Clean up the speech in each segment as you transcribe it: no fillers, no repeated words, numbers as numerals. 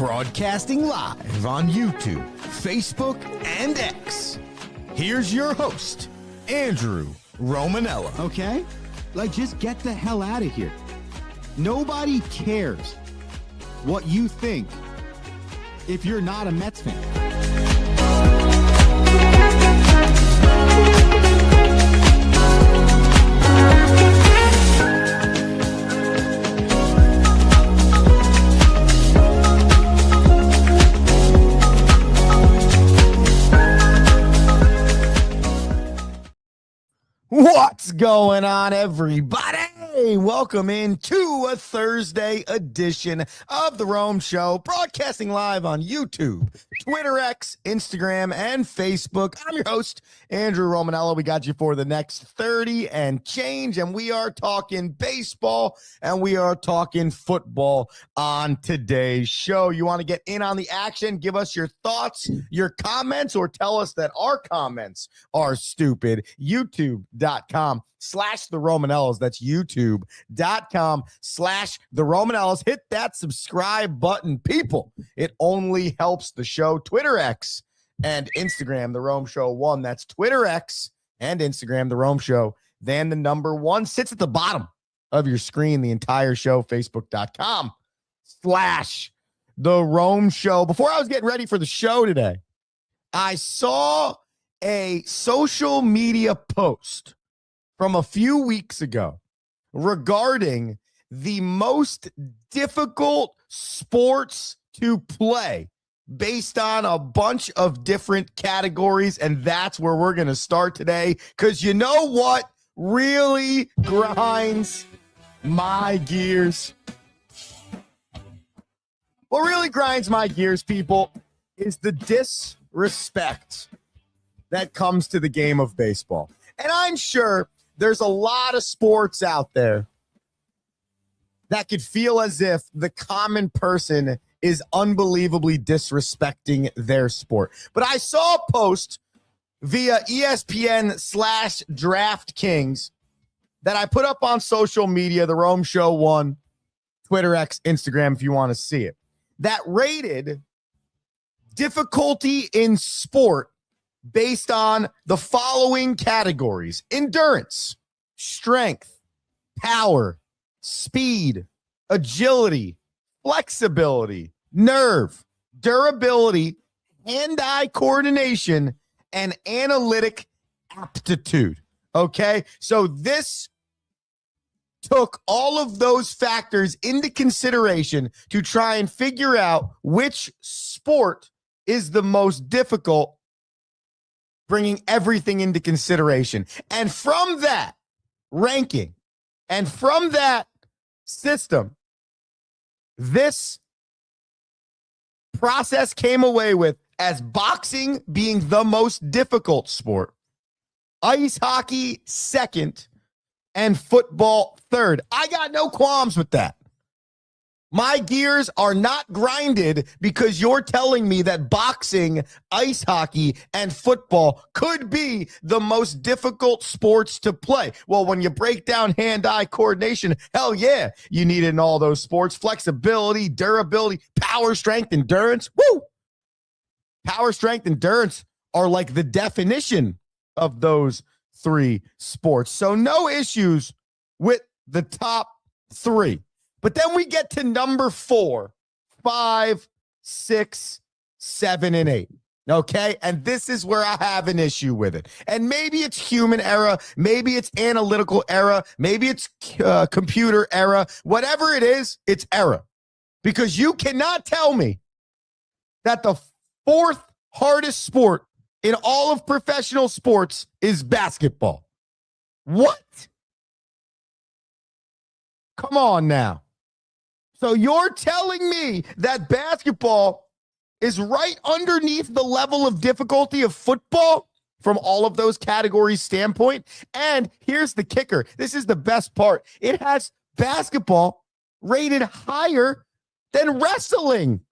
Broadcasting live on YouTube, Facebook, and X. Here's your host, Andrew Romanella. Okay? Like, just get the hell out of here. Nobody cares what you think if you're not a Mets fan. What's going on, everybody? Welcome into a Thursday edition of The Rome Show, broadcasting live on YouTube, Twitter, X, Instagram, and Facebook. I'm your host, Andrew Romanella. We got you for the next 30 and change, and we are talking baseball, and we are talking football on today's show. You want to get in on the action? Give us your thoughts, your comments, or tell us that our comments are stupid. YouTube.com/The Romanellas. That's YouTube.com/The Romanellas. Hit that subscribe button, people. It only helps the show. Twitter, X, and Instagram, The Rome Show 1. That's Twitter, X, and Instagram, The Rome Show. Then the number 1 sits at the bottom of your screen, the entire show, Facebook.com/The Rome Show. Before I was getting ready for the show today, I saw a social media post from a few weeks ago regarding the most difficult sports to play based on a bunch of different categories, and that's where we're going to start today, because you know what really grinds my gears? What really grinds my gears, people, is the disrespect that comes to the game of baseball. And I'm sure there's a lot of sports out there that could feel as if the common person is unbelievably disrespecting their sport. But I saw a post via ESPN/DraftKings that I put up on social media, The Rome Show 1, Twitter, X, Instagram, if you want to see it, that rated difficulty in sport based on the following categories: endurance, strength, power, speed, agility, flexibility, nerve, durability, hand-eye coordination, and analytic aptitude. Okay, so this took all of those factors into consideration to try and figure out which sport is the most difficult, bringing everything into consideration. And from that ranking and from that system, this process came away with as boxing being the most difficult sport, ice hockey second, and football third. I got no qualms with that. My gears are not grinded because you're telling me that boxing, ice hockey, and football could be the most difficult sports to play. Well, when you break down hand-eye coordination, hell yeah, you need it in all those sports. Flexibility, durability, power, strength, endurance. Woo! Power, strength, endurance are like the definition of those three sports. So no issues with the top three. But then we get to number 4, 5, 6, 7, and 8. Okay? And this is where I have an issue with it. And maybe it's human error. Maybe it's analytical error. Maybe it's computer error. Whatever it is, it's error. Because you cannot tell me that the 4th hardest sport in all of professional sports is basketball. What? Come on now. So you're telling me that basketball is right underneath the level of difficulty of football from all of those categories standpoint? And here's the kicker. This is the best part. It has basketball rated higher than wrestling.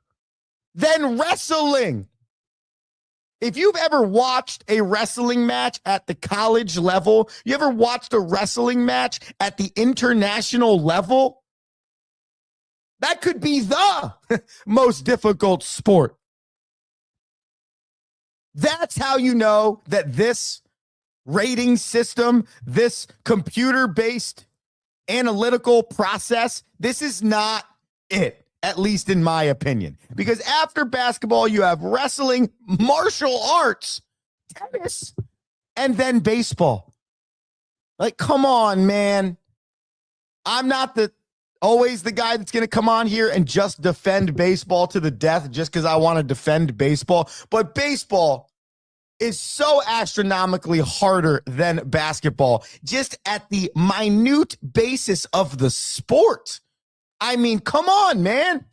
If you've ever watched a wrestling match at the college level, you ever watched a wrestling match at the international level, That could be the most difficult sport. That's how you know that this rating system, this computer-based analytical process, this is not it, at least in my opinion. Because after basketball, you have wrestling, martial arts, tennis, and then baseball. Like, come on, man. I'm not always the guy that's going to come on here and just defend baseball to the death just because I want to defend baseball. But baseball is so astronomically harder than basketball, just at the minute basis of the sport. I mean, come on, man.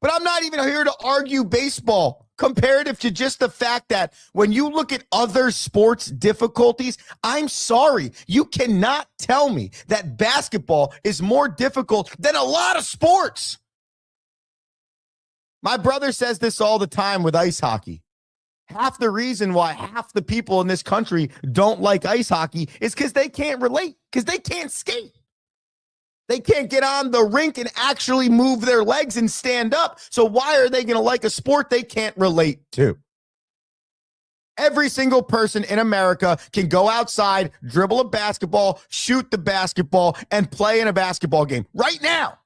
But I'm not even here to argue baseball comparative to just the fact that when you look at other sports difficulties, I'm sorry, you cannot tell me that basketball is more difficult than a lot of sports. My brother says this all the time with ice hockey. Half the reason why half the people in this country don't like ice hockey is because they can't relate, because they can't skate. They can't get on the rink and actually move their legs and stand up. So why are they going to like a sport they can't relate to? Every single person in America can go outside, dribble a basketball, shoot the basketball, and play in a basketball game right now.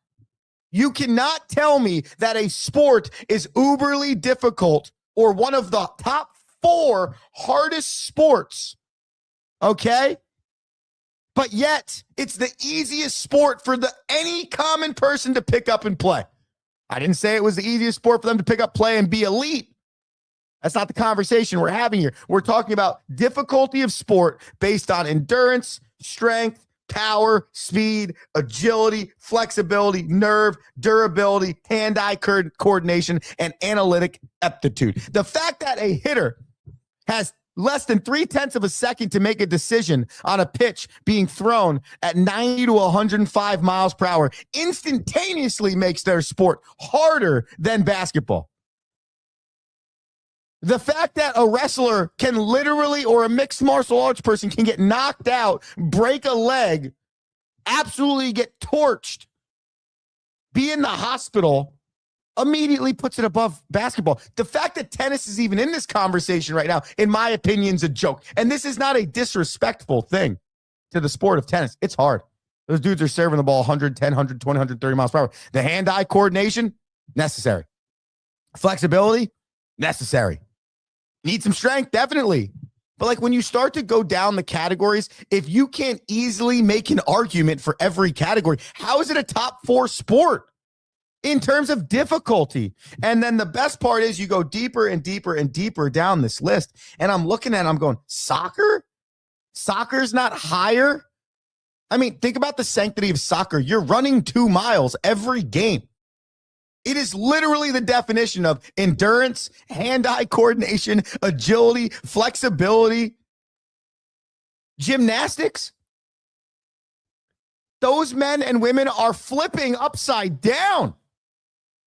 You cannot tell me that a sport is uberly difficult or one of the top 4 hardest sports, okay? But yet, it's the easiest sport for any common person to pick up and play. I didn't say it was the easiest sport for them to pick up, play, and be elite. That's not the conversation we're having here. We're talking about difficulty of sport based on endurance, strength, power, speed, agility, flexibility, nerve, durability, hand-eye coordination, and analytic aptitude. The fact that a hitter has less than 0.3 of a second to make a decision on a pitch being thrown at 90 to 105 miles per hour instantaneously makes their sport harder than basketball. The fact that a wrestler can literally, or a mixed martial arts person can get knocked out, break a leg, absolutely get torched, be in the hospital, immediately puts it above basketball. The fact that tennis is even in this conversation right now, in my opinion, is a joke. And this is not a disrespectful thing to the sport of tennis. It's hard. Those dudes are serving the ball 110, 120, 130 miles per hour. The hand-eye coordination, necessary. Flexibility, necessary. Need some strength, definitely. But like when you start to go down the categories, if you can't easily make an argument for every category, how is it a top 4 sport in terms of difficulty? And then the best part is you go deeper and deeper and deeper down this list. And I'm looking at it, I'm going, soccer? Soccer's not higher? I mean, think about the sanctity of soccer. You're running 2 miles every game. It is literally the definition of endurance, hand-eye coordination, agility, flexibility, gymnastics. Those men and women are flipping upside down.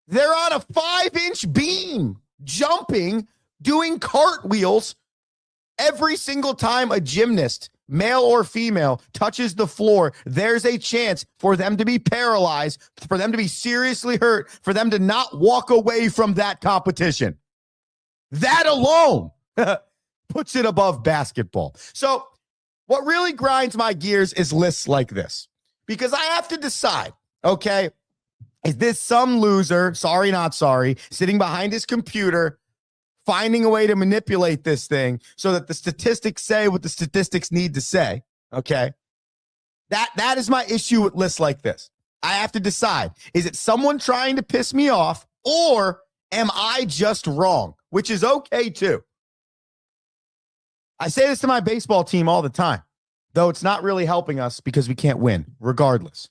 They're on a 5-inch beam, jumping, doing cartwheels every single time a gymnast, male or female, touches the floor. There's a chance for them to be paralyzed, for them to be seriously hurt, for them to not walk away from that competition. That alone puts it above basketball. So what really grinds my gears is lists like this, because I have to decide, okay, is this some loser, sorry, not sorry, sitting behind his computer, finding a way to manipulate this thing so that the statistics say what the statistics need to say, okay? That is my issue with lists like this. I have to decide, is it someone trying to piss me off, or am I just wrong? Which is okay, too. I say this to my baseball team all the time, though it's not really helping us because we can't win, regardless.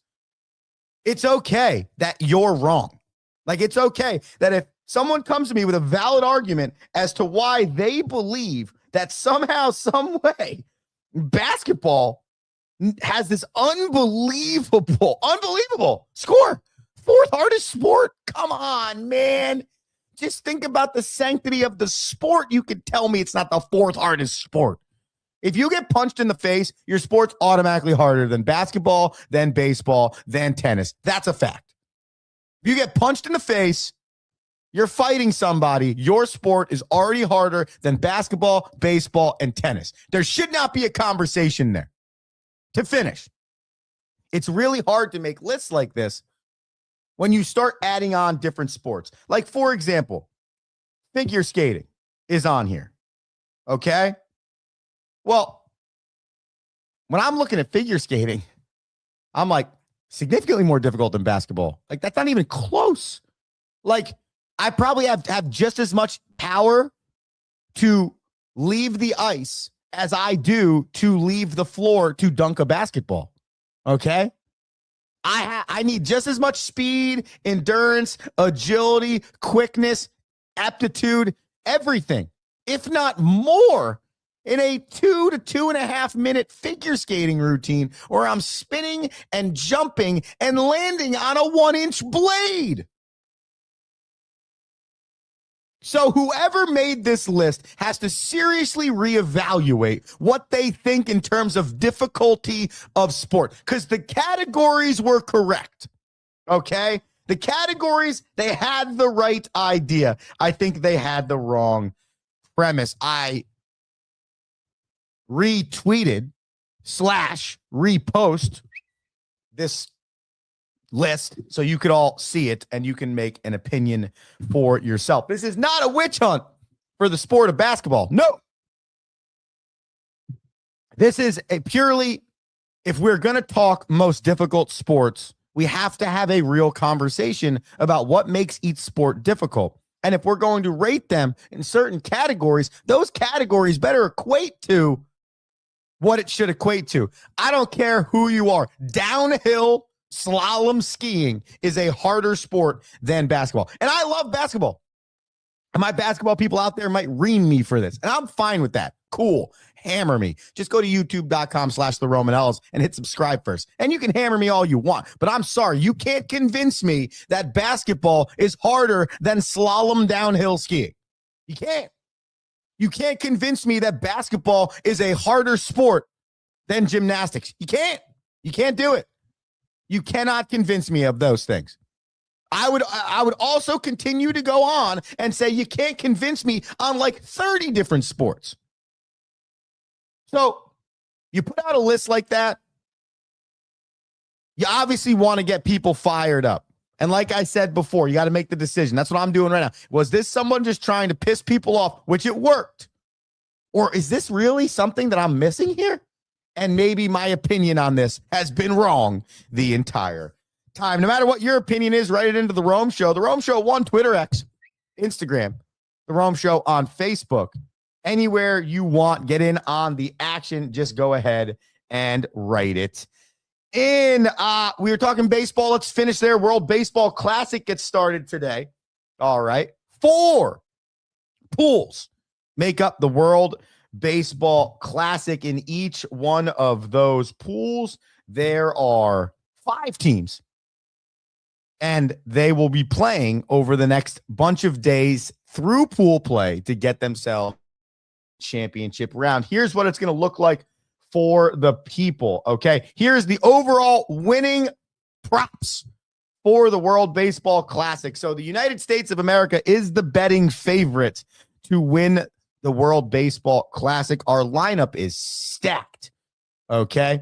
It's okay that you're wrong. Like, it's okay that if someone comes to me with a valid argument as to why they believe that somehow, some way, basketball has this unbelievable score. 4th hardest sport. Come on, man. Just think about the sanctity of the sport. You could tell me it's not the 4th hardest sport. If you get punched in the face, your sport's automatically harder than basketball, than baseball, than tennis. That's a fact. If you get punched in the face, you're fighting somebody. Your sport is already harder than basketball, baseball, and tennis. There should not be a conversation there. To finish, it's really hard to make lists like this when you start adding on different sports. Like, for example, figure skating is on here. Okay? Well, when I'm looking at figure skating, I'm like, significantly more difficult than basketball. Like, that's not even close. Like, I probably have just as much power to leave the ice as I do to leave the floor to dunk a basketball. Okay? I need just as much speed, endurance, agility, quickness, aptitude, everything, if not more, in a 2 to 2.5 minute figure skating routine where I'm spinning and jumping and landing on a 1-inch blade. So whoever made this list has to seriously reevaluate what they think in terms of difficulty of sport, because the categories were correct. Okay? The categories, they had the right idea. I think they had the wrong premise. I retweeted / repost this list so you could all see it and you can make an opinion for yourself. This is not a witch hunt for the sport of basketball. No. This is a purely, if we're going to talk most difficult sports, we have to have a real conversation about what makes each sport difficult. And if we're going to rate them in certain categories, those categories better equate to what it should equate to. I don't care who you are. Downhill slalom skiing is a harder sport than basketball. And I love basketball. And my basketball people out there might ream me for this. And I'm fine with that. Cool. Hammer me. Just go to youtube.com/the Romanellas and hit subscribe first. And you can hammer me all you want. But I'm sorry, you can't convince me that basketball is harder than slalom downhill skiing. You can't. You can't convince me that basketball is a harder sport than gymnastics. You can't. You can't do it. You cannot convince me of those things. I would also continue to go on and say you can't convince me on like 30 different sports. So you put out a list like that, you obviously want to get people fired up. And like I said before, you got to make the decision. That's what I'm doing right now. Was this someone just trying to piss people off, which it worked? Or is this really something that I'm missing here? And maybe my opinion on this has been wrong the entire time. No matter what your opinion is, write it into The Rome Show. The Rome Show 1, Twitter, X, Instagram. The Rome Show on Facebook. Anywhere you want, get in on the action. Just go ahead and write it in. We were talking baseball. Let's finish there. World Baseball Classic gets started today. All right. 4 pools make up the World Baseball Classic. In each one of those pools, there are 5 teams, and they will be playing over the next bunch of days through pool play to get themselves championship round. Here's what it's going to look like for the people. Okay, here's the overall winning props for the World Baseball Classic. So the United States of America is the betting favorite to win the World Baseball Classic. Our lineup is stacked. Okay.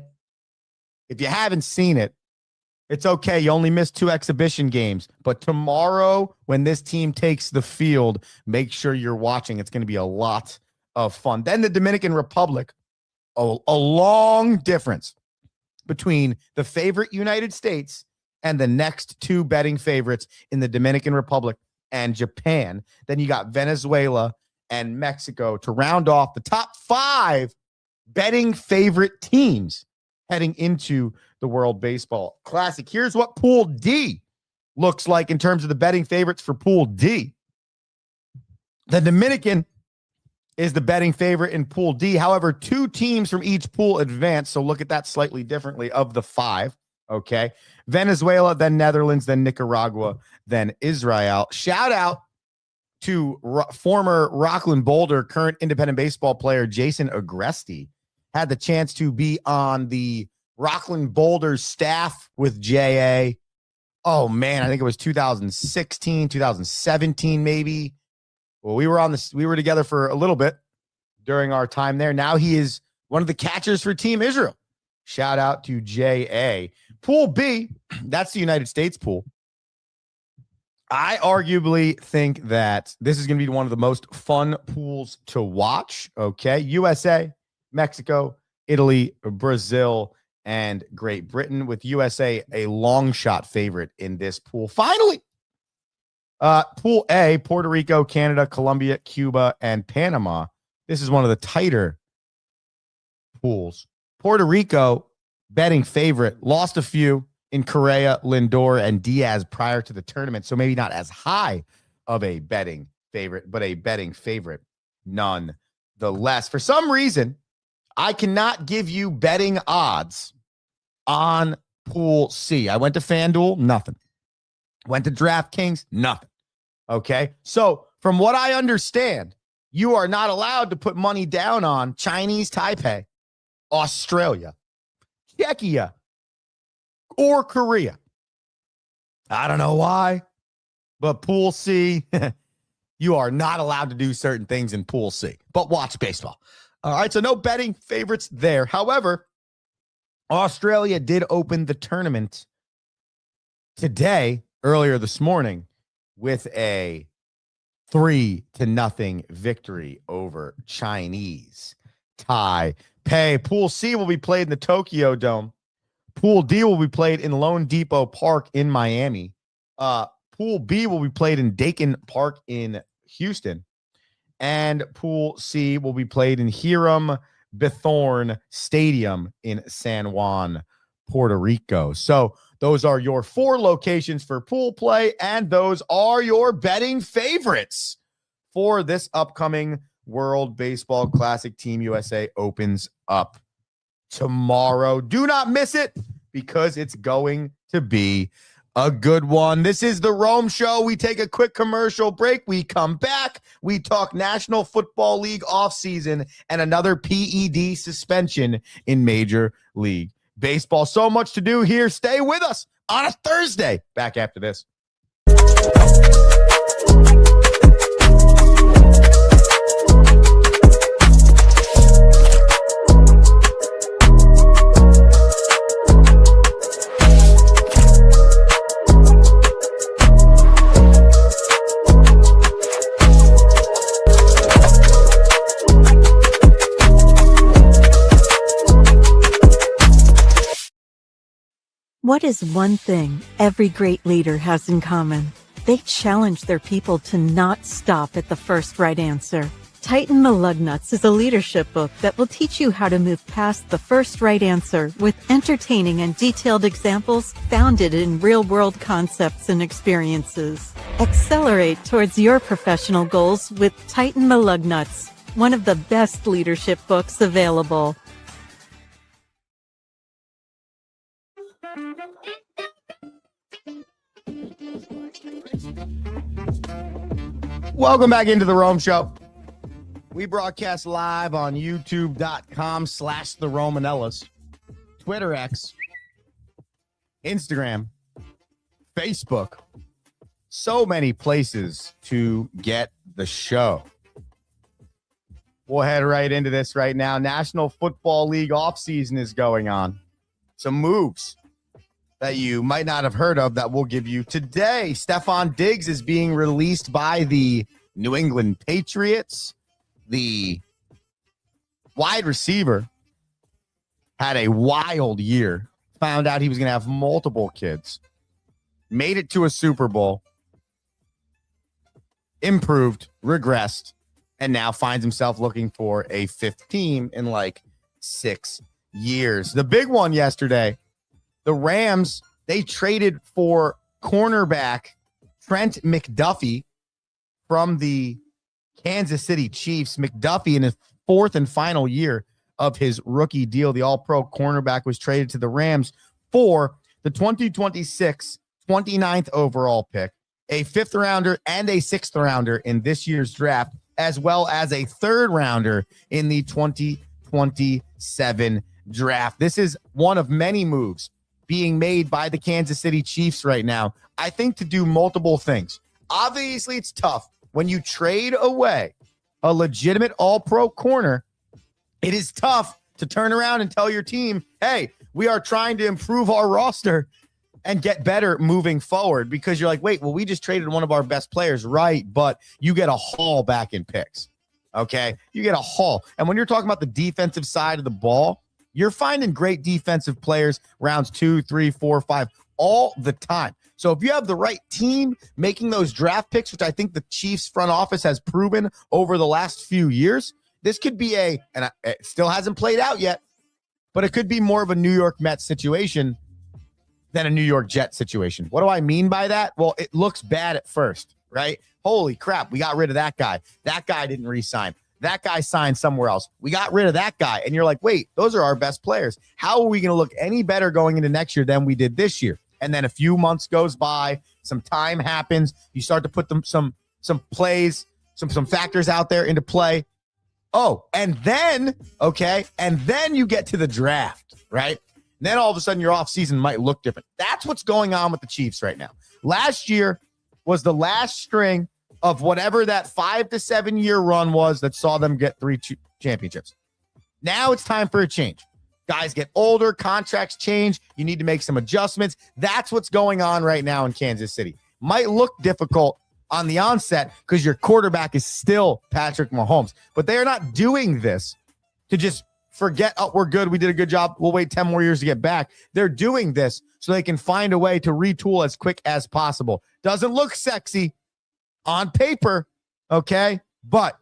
If you haven't seen it, it's okay. You only missed 2 exhibition games. But tomorrow, when this team takes the field, make sure you're watching. It's going to be a lot of fun. Then the Dominican Republic, a long difference between the favorite United States and the next 2 betting favorites in the Dominican Republic and Japan. Then you got Venezuela and Mexico to round off the top 5 betting favorite teams heading into the World Baseball Classic. Here's what Pool D looks like in terms of the betting favorites for Pool D. The Dominican is the betting favorite in Pool D. However, 2 teams from each pool advance, so look at that slightly differently of the 5, okay? Venezuela, then Netherlands, then Nicaragua, then Israel. Shout out to former Rockland Boulder, current independent baseball player Jason Agresti. Had the chance to be on the Rockland Boulder staff with JA. oh man, I think it was 2016, 2017, maybe. Well, we were together for a little bit during our time there. Now he is one of the catchers for Team Israel. Shout out to JA. Pool B, that's the United States pool. I arguably think that this is going to be one of the most fun pools to watch. Okay. USA, Mexico, Italy, Brazil, and Great Britain, with USA a long shot favorite in this pool. Finally, Pool A, Puerto Rico, Canada, Colombia, Cuba, and Panama. This is one of the tighter pools. Puerto Rico, betting favorite, lost a few in Correa, Lindor, and Diaz prior to the tournament, so maybe not as high of a betting favorite, but a betting favorite nonetheless. For some reason, I cannot give you betting odds on Pool C. I went to FanDuel, nothing. Went to DraftKings, nothing. Okay, so from what I understand, you are not allowed to put money down on Chinese Taipei, Australia, Czechia, or Korea. I don't know why, but Pool C, you are not allowed to do certain things in Pool C, but watch baseball. All right, so no betting favorites there. However, Australia did open the tournament today, earlier this morning, with a 3-0 victory over Chinese Taipei. Pool C will be played in the Tokyo Dome. Pool D will be played in Lone Depot Park in Miami. Pool B will be played in Dakin Park in Houston. And Pool C will be played in Hiram Bithorn Stadium in San Juan, Puerto Rico. So those are your 4 locations for pool play, and those are your betting favorites for this upcoming World Baseball Classic. Team USA opens up tomorrow. Do not miss it, because it's going to be a good one. This is the Rome Show. We take a quick commercial break. We come back. We talk National Football League offseason and another PED suspension in Major League Baseball. So much to do here. Stay with us on a Thursday. Back after this. What is one thing every great leader has in common? They challenge their people to not stop at the first right answer. Tighten the Lug Nuts is a leadership book that will teach you how to move past the first right answer with entertaining and detailed examples founded in real-world concepts and experiences. Accelerate towards your professional goals with Tighten the Lug Nuts, one of the best leadership books available. Welcome back into the Rome Show. We broadcast live on youtube.com/the Romanellas, Twitter X, Instagram, Facebook. So many places to get the show. We'll head right into this right now. National Football League offseason is going on. Some moves that you might not have heard of that we'll give you today. Stephon Diggs is being released by the New England Patriots. The wide receiver had a wild year. Found out he was going to have multiple kids. Made it to a Super Bowl. Improved, regressed, and now finds himself looking for a 5th team in like 6 years. The big one yesterday, the Rams, they traded for cornerback Trent McDuffie from the Kansas City Chiefs. McDuffie, in his 4th and final year of his rookie deal, the all-pro cornerback, was traded to the Rams for the 2026 29th overall pick, a 5th rounder and a 6th rounder in this year's draft, as well as a 3rd rounder in the 2027 draft. This is one of many moves being made by the Kansas City Chiefs right now, I think, to do multiple things. Obviously, it's tough when you trade away a legitimate all-pro corner. It is tough to turn around and tell your team, hey, we are trying to improve our roster and get better moving forward, because you're like, wait, well, we just traded one of our best players, right? But you get a haul back in picks, okay? You get a haul. And when you're talking about the defensive side of the ball, you're finding great defensive players rounds 2, 3, 4, 5 all the time. So if you have the right team making those draft picks, which I think the Chiefs front office has proven over the last few years, this could be and it still hasn't played out yet, but it could be more of a New York Mets situation than a New York Jets situation. What do I mean by that? Well, it looks bad at first, right? Holy crap, we got rid of that guy. That guy didn't re-sign. That guy signed somewhere else. We got rid of that guy. And you're like, wait, those are our best players. How are we going to look any better going into next year than we did this year? And then a few months goes by, some time happens. You start to put some plays, some factors out there into play. Oh, and then you get to the draft, right? And then all of a sudden your offseason might look different. That's what's going on with the Chiefs right now. Last year was the last string of whatever that 5 to 7 year run was that saw them get 3 championships. Now it's time for a change. Guys get older, contracts change. You need to make some adjustments. That's what's going on right now in Kansas City. Might look difficult on the onset because your quarterback is still Patrick Mahomes, but they are not doing this to just forget, oh, we're good, we did a good job, we'll wait 10 more years to get back. They're doing this so they can find a way to retool as quick as possible. Doesn't look sexy on paper, okay? But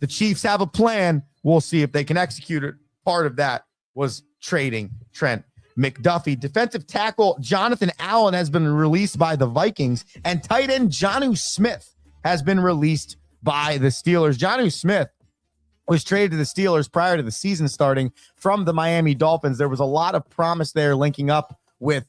the Chiefs have a plan. We'll see if they can execute it. Part of that was trading Trent McDuffie. Defensive tackle Jonathan Allen has been released by the Vikings, and tight end Jonnu Smith has been released by the Steelers. Jonnu Smith was traded to the Steelers prior to the season starting from the Miami Dolphins. There was a lot of promise there linking up with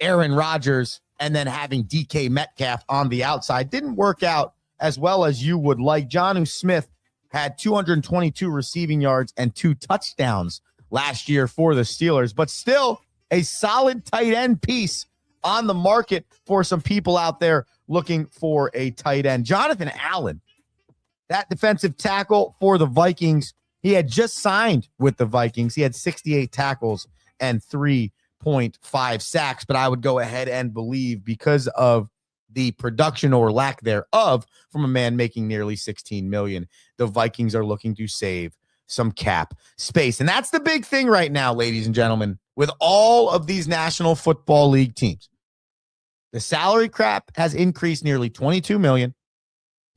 Aaron Rodgers and then having DK Metcalf on the outside. Didn't work out as well as you would like. Jonnu Smith had 222 receiving yards and 2 touchdowns last year for the Steelers, but still a solid tight end piece on the market for some people out there looking for a tight end. Jonathan Allen, that defensive tackle for the Vikings, he had just signed with the Vikings. He had 68 tackles and 3.5 sacks, but I would go ahead and believe because of the production or lack thereof from a man making nearly $16 million, the Vikings are looking to save some cap space. And that's the big thing right now, ladies and gentlemen, with all of these National Football League teams. The salary cap has increased nearly $22 million.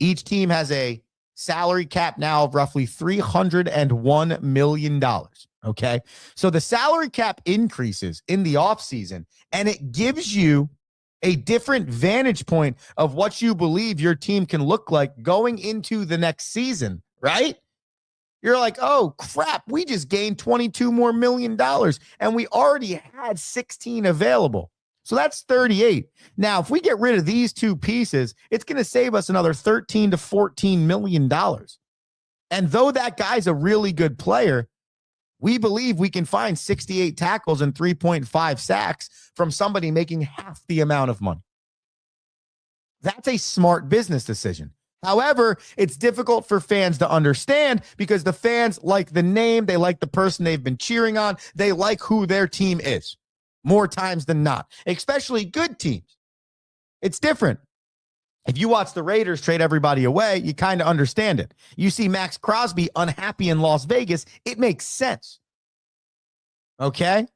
Each team has a salary cap now of roughly $301 million. Okay. So the salary cap increases in the offseason, and it gives you a different vantage point of what you believe your team can look like going into the next season, right? You're like, oh, crap, we just gained $22 more million, and we already had 16 available. So that's 38. Now, if we get rid of these two pieces, it's going to save us another $13 to $14 million. And though that guy's a really good player, we believe we can find 68 tackles and 3.5 sacks from somebody making half the amount of money. That's a smart business decision. However, it's difficult for fans to understand because the fans like the name, they like the person they've been cheering on, they like who their team is more times than not, especially good teams. It's different. If you watch the Raiders trade everybody away, you kind of understand it. You see Max Crosby unhappy in Las Vegas, it makes sense. Okay?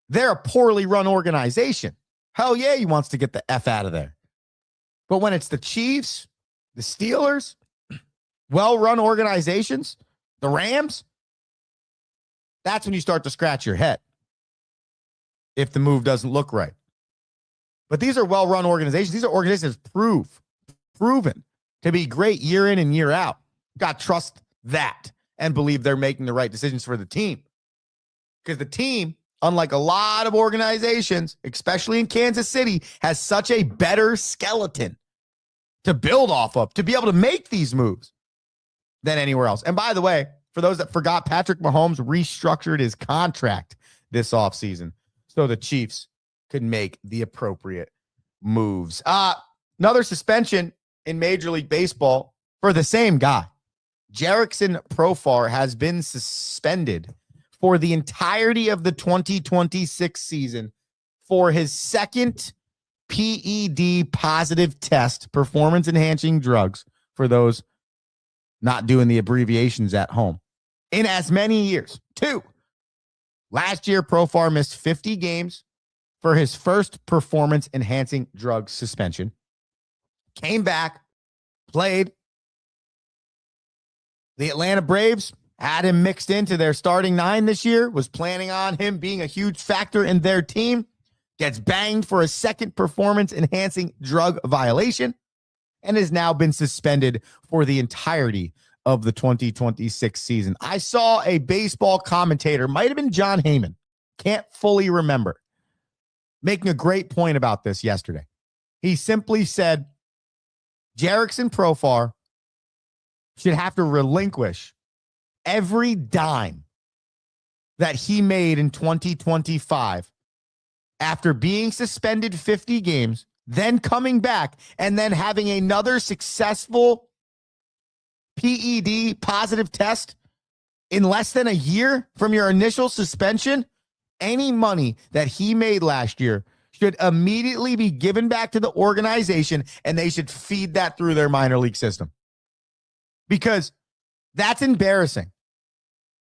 They're a poorly run organization. Hell yeah, he wants to get the F out of there. But when it's the Chiefs, the Steelers, well-run organizations, the Rams, that's when you start to scratch your head if the move doesn't look right. But these are well-run organizations. These are organizations proven to be great year in and year out. Got to trust that and believe they're making the right decisions for the team. Because the team, unlike a lot of organizations, especially in Kansas City, has such a better skeleton to build off of, to be able to make these moves than anywhere else. And by the way, for those that forgot, Patrick Mahomes restructured his contract this offseason so the Chiefs could make the appropriate moves. Another suspension in Major League Baseball for the same guy. Jerickson Profar has been suspended for the entirety of the 2026 season for his second PED positive test, performance-enhancing drugs, for those not doing the abbreviations at home, in as many years. 2. Last year, Profar missed 50 games for his first performance-enhancing drug suspension. Came back, played. The Atlanta Braves had him mixed into their starting 9 this year, was planning on him being a huge factor in their team, gets banged for a second performance-enhancing drug violation, and has now been suspended for the entirety of the 2026 season. I saw a baseball commentator, might have been John Heyman, can't fully remember, making a great point about this yesterday. He simply said, Jerickson Profar should have to relinquish every dime that he made in 2025 after being suspended 50 games, then coming back and then having another successful PED positive test in less than a year from your initial suspension. Any money that he made last year should immediately be given back to the organization, and they should feed that through their minor league system, because that's embarrassing.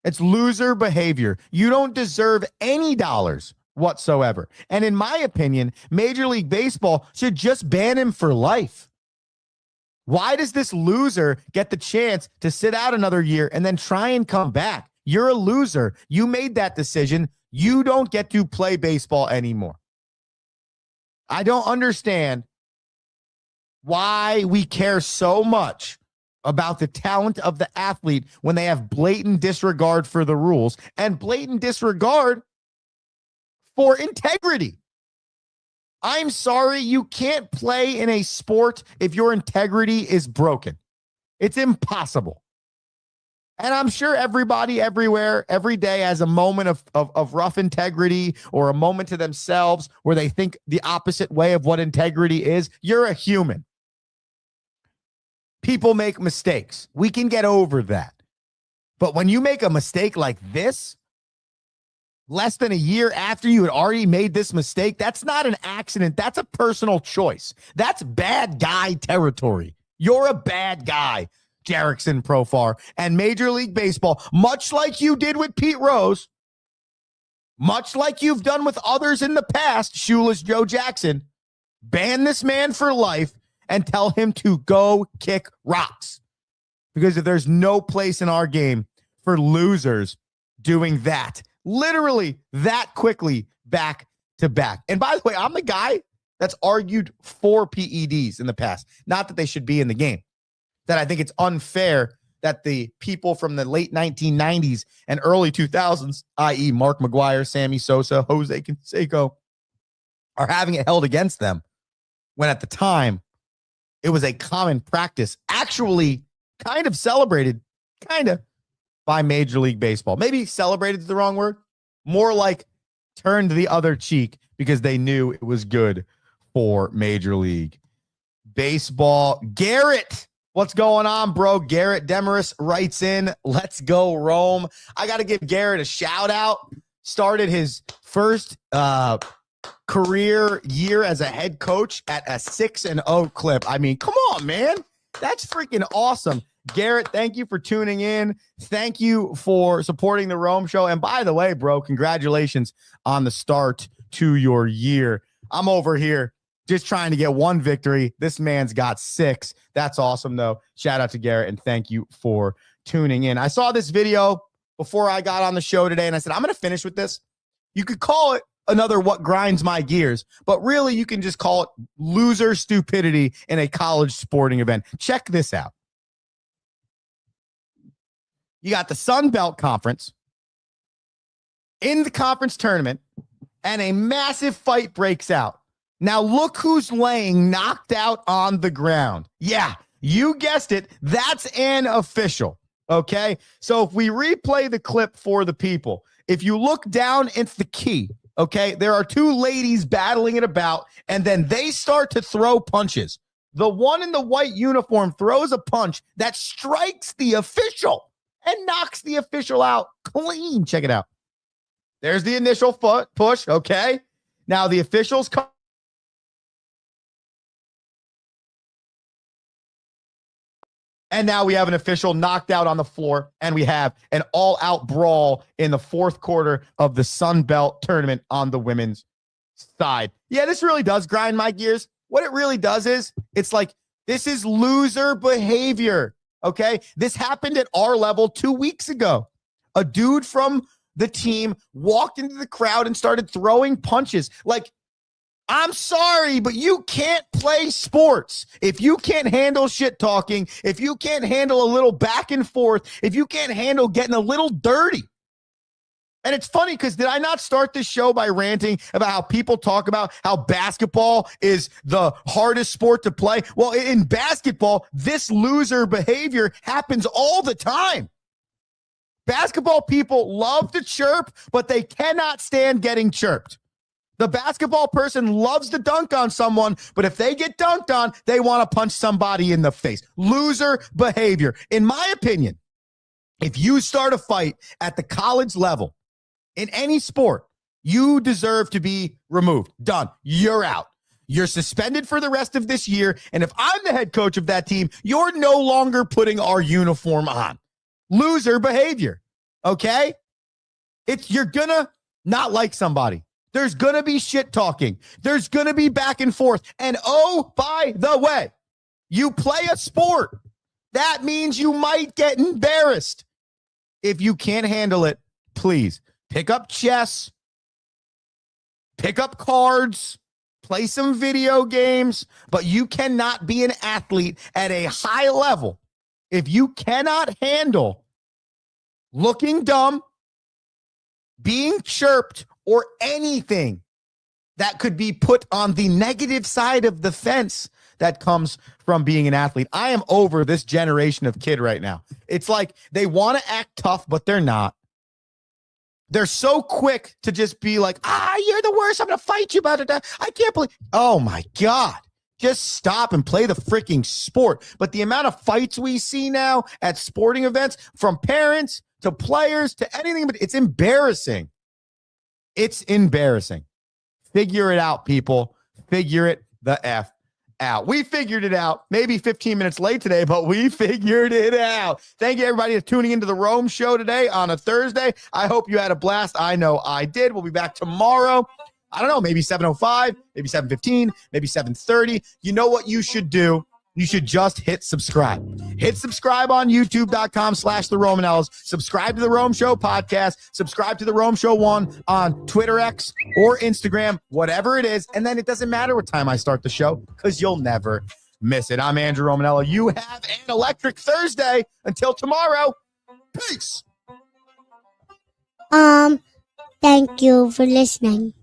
It's loser behavior. You don't deserve any dollars whatsoever. And in my opinion, Major League Baseball should just ban him for life. Why does this loser get the chance to sit out another year and then try and come back? You're a loser. You made that decision. You don't get to play baseball anymore. I don't understand why we care so much about the talent of the athlete when they have blatant disregard for the rules and blatant disregard for integrity. I'm sorry, you can't play in a sport if your integrity is broken. It's impossible. And I'm sure everybody everywhere, every day has a moment of rough integrity or a moment to themselves where they think the opposite way of what integrity is. You're a human. People make mistakes. We can get over that. But when you make a mistake like this, less than a year after you had already made this mistake, that's not an accident. That's a personal choice. That's bad guy territory. You're a bad guy, Jerickson Profar. And Major League Baseball, much like you did with Pete Rose, much like you've done with others in the past, Shoeless Joe Jackson, ban this man for life and tell him to go kick rocks. Because if there's no place in our game for losers doing that, literally that quickly, back to back. And by the way, I'm the guy that's argued for PEDs in the past. Not that they should be in the game. That I think it's unfair that the people from the late 1990s and early 2000s, i.e. Mark McGwire, Sammy Sosa, Jose Canseco, are having it held against them when at the time it was a common practice, actually kind of celebrated, by Major League Baseball. Maybe celebrated is the wrong word. More like turned the other cheek because they knew it was good for Major League Baseball. Garrett, what's going on, bro? Garrett Demarest writes in, let's go, Rome. I got to give Garrett a shout out. Started his first career year as a head coach at a 6-0 clip. I mean, come on, man. That's freaking awesome. Garrett, thank you for tuning in. Thank you for supporting the Rome Show. And by the way, bro, congratulations on the start to your year. I'm over here just trying to get one victory. This man's got 6. That's awesome, though. Shout out to Garrett, and thank you for tuning in. I saw this video before I got on the show today, and I said, I'm going to finish with this. You could call it another What Grinds My Gears, but really you can just call it loser stupidity in a college sporting event. Check this out. You got the Sun Belt Conference in the conference tournament, and a massive fight breaks out. Now look who's laying knocked out on the ground. Yeah, you guessed it. That's an official. Okay. So if we replay the clip for the people, if you look down, it's the key. Okay. There are two ladies battling it about, and then they start to throw punches. The one in the white uniform throws a punch that strikes the official and knocks the official out clean. Check it out. There's the initial foot push. Okay. Now the officials come. And now we have an official knocked out on the floor, and we have an all-out brawl in the fourth quarter of the Sun Belt tournament on the women's side. Yeah, this really does grind my gears. What it really does is, it's like, this is loser behavior, okay? This happened at our level 2 weeks ago. A dude from the team walked into the crowd and started throwing punches. Like, I'm sorry, but you can't play sports if you can't handle shit talking, if you can't handle a little back and forth, if you can't handle getting a little dirty. And it's funny because did I not start this show by ranting about how people talk about how basketball is the hardest sport to play? Well, in basketball, this loser behavior happens all the time. Basketball people love to chirp, but they cannot stand getting chirped. The basketball person loves to dunk on someone, but if they get dunked on, they want to punch somebody in the face. Loser behavior. In my opinion, if you start a fight at the college level in any sport, you deserve to be removed. Done. You're out. You're suspended for the rest of this year. And if I'm the head coach of that team, you're no longer putting our uniform on. Loser behavior. Okay? You're going to not like somebody. There's going to be shit talking. There's going to be back and forth. And oh, by the way, you play a sport. That means you might get embarrassed. If you can't handle it, please pick up chess, pick up cards, play some video games, but you cannot be an athlete at a high level if you cannot handle looking dumb, being chirped, or anything that could be put on the negative side of the fence that comes from being an athlete. I am over this generation of kid right now. It's like they want to act tough, but they're not. They're so quick to just be like, you're the worst. I'm going to fight you about it. I can't believe. Oh, my God. Just stop and play the freaking sport. But the amount of fights we see now at sporting events, from parents to players to anything, but it's embarrassing. It's embarrassing. Figure it out, people. Figure it the F out. We figured it out. Maybe 15 minutes late today, but we figured it out. Thank you, everybody, for tuning into the Rome Show today on a Thursday. I hope you had a blast. I know I did. We'll be back tomorrow. I don't know, maybe 7:05, maybe 7:15, maybe 7:30. You know what you should do? You should just hit subscribe. Hit subscribe on youtube.com/the Romanellas. Subscribe to the Rome Show podcast. Subscribe to the Rome Show 1 on Twitter X or Instagram, whatever it is. And then it doesn't matter what time I start the show because you'll never miss it. I'm Andrew Romanella. You have an electric Thursday. Until tomorrow, peace. Thank you for listening.